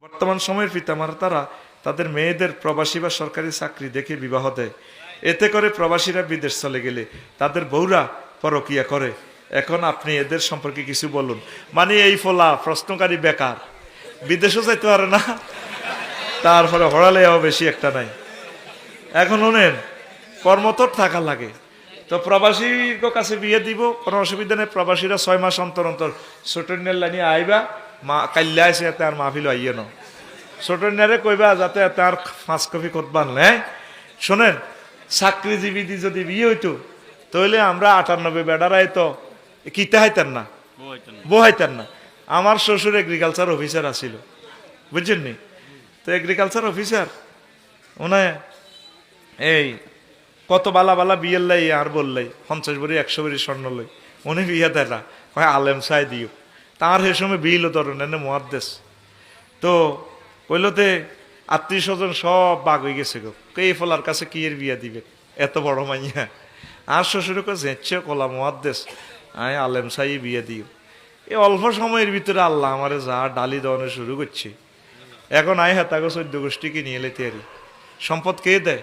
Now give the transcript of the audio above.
বর্তমান সময়ের পিতামাতারা তাদের মেয়েদের প্রবাসী বা সরকারি চাকরি দেখে বিবাহ দেয়। এতে করে প্রবাসীরা বিদেশ চলে গেলে তাদের বউরা পরকিয়া করে। এখন আপনি এদের সম্পর্কে কিছু বলুন। মানে এই ফলা প্রশ্নকারী বেকার, বিদেশও যাইতে পারে না, তারপরে হড়ালেও বেশি একটা নাই। এখন শুনেন, কর্মতর থাকা লাগে। তো প্রবাসীর কাছে বিয়ে দিব, কোনো অসুবিধা নেই। প্রবাসীরা 6 মাস অন্তর অন্তর ছোটনের লাইনে আইবা, মা কাল্লা আছে এতে আর মাহফিল আইয়ে ন ছোটনারে কইবা যাতে তার 5 কপি করবান নেয়। শোনেন, চাকরিজীবী যদি বিয়ে হইতো তাহলে আমরা 98 বেড়ারাই তো কিতে হাইতেন না, বহাইতেন না। আমার শ্বশুর এগ্রিকালচার অফিসার আছিল, বুঝছেন নি? তো এগ্রিকালচার অফিসার উনি এই কত বালা বালা বিয়ের লাই আর বললাই 50 ভরি 100 ভরি স্বর্ণ লই উনি বিয়ে দেয় না, হয় আলেম চাই দিও। তার সে সময় বিল ধরেন মহাদ্দেশ। তো কইলতে আত্মীয় স্বজন সব বাগ হয়ে গেছে গো, এই ফলার কাছে কি এর বিয়ে দিবে, এত বড় মাইয়া। আর শ্বশুর কাছে কলা মহাদ্দেশ, আমি আলেম চাই বিয়ে দিও। এই অল্প সময়ের ভিতরে আল্লাহ আমারে যা ডালি দেওয়ানো শুরু করছে। এখন আয় হাতাগো 14 গোষ্ঠী কি নিয়ে এলে তৈরি। সম্পদ কে দেয়?